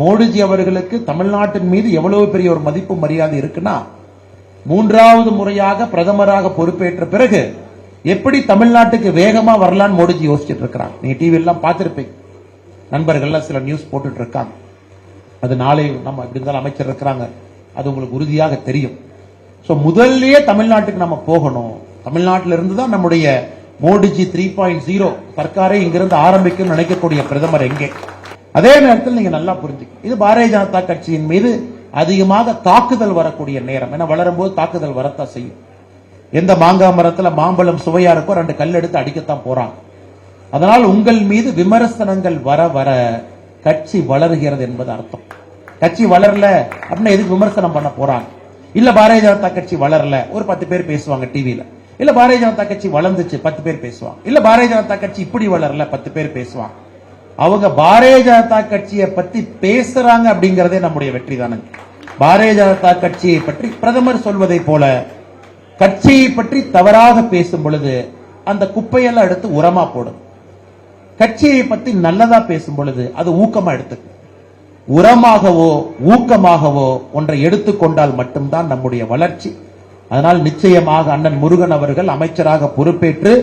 மோடிஜி அவர்களுக்கு தமிழ்நாட்டின் மீது எவ்வளவு பெரிய ஒரு மதிப்பு மரியாதை இருக்குன்னா, 3வது முறையாக பிரதமராக பொறுப்பேற்ற பிறகு எப்படி தமிழ்நாட்டுக்கு வேகமா வரலான்னு மோடிஜி யோசிச்சுட்டு இருக்கிறாங்க. நீங்க டிவி எல்லாம் பார்த்திருப்பீங்க, நண்பர்கள் சில நியூஸ் போட்டுட்டு இருக்காங்க. அது நாளை நம்ம எப்படி இருந்தாலும் அமைச்சர் இருக்கிறாங்க, அது உங்களுக்கு உறுதியாக தெரியும். முதல்லயே தமிழ்நாட்டுக்கு நம்ம போகணும். தமிழ்நாட்டில இருந்து தான் நம்முடைய மோடிஜி 3.0 சர்க்காரை இங்கிருந்து ஆரம்பிக்கும் நினைக்கக்கூடிய பிரதமர் எங்கே. அதே நேரத்தில் நீங்க நல்லா புரிஞ்சுக்க, இது பாரதிய ஜனதா கட்சியின் மீது அதிகமாக தாக்குதல் வரக்கூடிய நேரம். ஏன்னா வளரும் போது தாக்குதல் வரத்தான் செய்யும். எந்த மாங்காய் மரத்துல மாம்பழம் சுவையா இருக்கோ 2 கல் எடுத்து அடிக்கத்தான் போறாங்க. அதனால் உங்கள் மீது விமர்சனங்கள் வர வர கட்சி வளருகிறது என்பது அர்த்தம். கட்சி வளரல அப்படின்னா எதுக்கு விமர்சனம் பண்ண போறாங்க? இல்ல பாரதிய ஜனதா கட்சி வளரல, ஒரு 10 பேர் பேசுவாங்க டிவியில. இல்ல பாரதிய ஜனதா கட்சி வளர்ந்துச்சு, 10 பேர் பேசுவாங்க. இல்ல பாரதிய ஜனதா கட்சி இப்படி வளரல, 10 பேர் பேசுவாங்க. அவங்க பாரதிய ஜனதா கட்சியை பத்தி பேசுறாங்க அப்படிங்கறதே நம்முடைய வெற்றி தானே. பாரதிய ஜனதா கட்சியை பற்றி பிரதமர் சொல்வதை போல கட்சியை பற்றி தவறாக பேசும் பொழுது அந்த குப்பையெல்லாம் எடுத்து உரமா போடும். கட்சியை பத்தி நல்லதா பேசும் பொழுது அது ஊக்கமா எடுத்துக்கும். உரமாகவோ ஊக்கமாகவோ ஒன்றை எடுத்துக்கொண்டால் மட்டும்தான் நம்முடைய வளர்ச்சி. அதனால் நிச்சயமாக அண்ணன் முருகன் அவர்கள் அமைச்சராக பொறுப்பேற்று,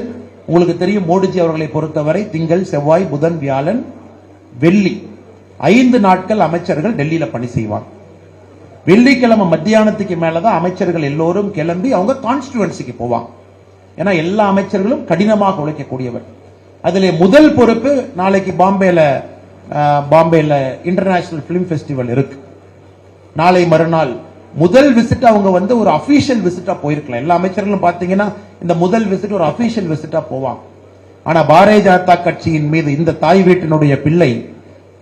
உங்களுக்கு தெரியும் மோடிஜி அவர்களை பொறுத்தவரை திங்கள், செவ்வாய், புதன், வியாழன், வெள்ளி 5 நாட்கள் அமைச்சர்கள் டெல்லியில பணி செய்வாங்க. வெள்ளிக்கிழமை மத்தியானத்துக்கு மேலதான் அமைச்சர்கள் எல்லோரும் கிளம்பி அவங்க கான்ஸ்டிடுவன்சிக்கு போவாங்க. ஏன்னா எல்லா அமைச்சர்களும் கடினமாக உழைக்கக்கூடியவர். அதிலே முதல் பொறுப்பு நாளைக்கு பாம்பேல இன்டர்நேஷனல் பிலிம் ஃபெஸ்டிவல் இருக்கு. நாளை மறுநாள் முதல் விசிட் அவங்க ஒரு அபிஷியல் விசிட்டா போயிருக்கலாம். எல்லா அமைச்சர்களும் பாத்தீங்கன்னா இந்த முதல் விசிட் ஒரு அபிஷியல் விசிட்டா போவாங்க. ஆனா பாரதிய ஜனதா கட்சியின் மீது இந்த தாய் வீட்டினுடைய பிள்ளை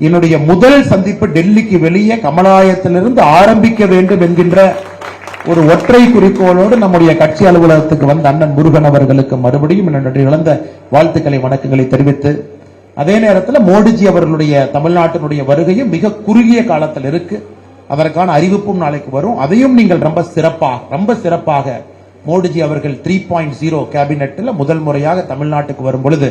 என்னுடைய முதல் சந்திப்பு டெல்லிக்கு வெளியே கமலாலயத்திலிருந்து ஆரம்பிக்க வேண்டும் என்கின்ற ஒரு ஒற்றை குறிக்கோளோடு நம்முடைய கட்சி அலுவலகத்துக்கு வந்த அண்ணன் முருகன் அவர்களுக்கு மறுபடியும் என்னுடைய இழந்த வாழ்த்துக்களை வணக்கங்களை தெரிவித்து, அதே நேரத்தில் மோடிஜி அவர்களுடைய தமிழ்நாட்டினுடைய வருகையும் மிக குறுகிய காலத்தில் இருக்கு. அதற்கான அறிவிப்பும் நாளைக்கு வரும். அதையும் நீங்கள் ரொம்ப சிறப்பாக மோடிஜி அவர்கள் 3.0 கேபினெட்டில் முதல் முறையாக தமிழ்நாட்டுக்கு வரும் பொழுது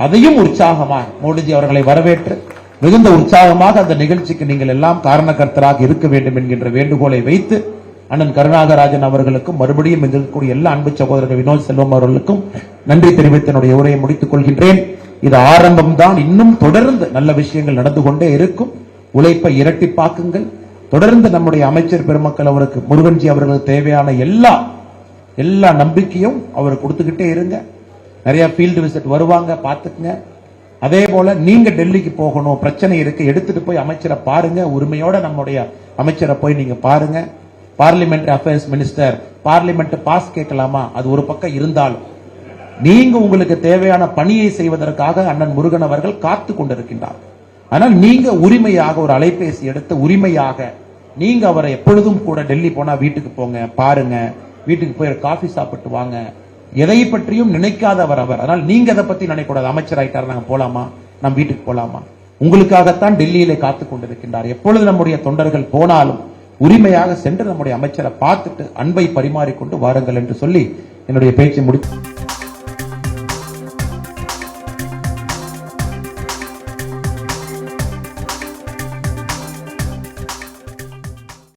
அதையும் உற்சாகமாக மோடிஜி அவர்களை வரவேற்று மிகுந்த உற்சாகமாக அந்த நிகழ்ச்சிக்கு நீங்கள் எல்லாம் காரணகர்த்தராக இருக்க வேண்டும் என்கின்ற வேண்டுகோளை வைத்து அண்ணன் கருணாகராஜன் அவர்களுக்கும் மறுபடியும் இருக்கக்கூடிய எல்லா அன்பு சகோதரர்கள் வினோத் செல்வம் அவர்களுக்கும் நன்றி தெரிவித்து என்னுடைய உரையை முடித்துக் கொள்கின்றேன். இது ஆரம்பம் தான். இன்னும் தொடர்ந்து நல்ல விஷயங்கள் நடந்து கொண்டே இருக்கும். உழைப்பை இரட்டிப்பாக்குங்கள். தொடர்ந்து நம்முடைய அமைச்சர் பெருமக்கள் அவருக்கு முருகன்ஜி அவர்களுக்கு தேவையான எல்லா நம்பிக்கையும் அவர் கொடுத்துக்கிட்டே இருங்க. நிறைய ஃபீல்டு விசிட் வருவாங்க, பாத்துக்குங்க. அதே போல நீங்க டெல்லிக்கு போகணும், பிரச்சனை இருக்கு, எடுத்துட்டு போய் அமைச்சரை பாருங்க. உரிமையோட நம்முடைய அமைச்சரை போய் நீங்க பாருங்க. Parliamentary affairs minister parliament pass கேட்கலாமா, அது ஒரு பக்கம் இருந்தாலும் நீங்க உங்களுக்கு தேவையான பணியை செய்வதற்காக அண்ணன் முருகன் அவர்கள் காத்து கொண்டிருக்கின்றார். ஆனால் நீங்க உரிமையாக ஒரு அலைபேசி எடுத்து உரிமையாக நீங்க அவரை எப்பொழுதும் கூட டெல்லி போனா வீட்டுக்கு போங்க, பாருங்க, வீட்டுக்கு போய் காஃபி சாப்பிட்டு வாங்க. எதை பற்றியும் நினைக்காதவர் அவர். அதனால் நீங்க அதை பத்தி நினைக்கூடாது. அமைச்சர் ஆயிட்டார், நாங்க போலாமா, நம் வீட்டுக்கு போலாமா. உங்களுக்காகத்தான் டெல்லியிலே காத்துக் கொண்டிருக்கின்றார். எப்பொழுது நம்முடைய தொண்டர்கள் போனாலும் உரிமையாக சென்று நம்முடைய அமைச்சரை பார்த்துட்டு அன்பை பரிமாறிக்கொண்டு வாருங்கள் என்று சொல்லி என்னுடைய பேச்சை முடித்து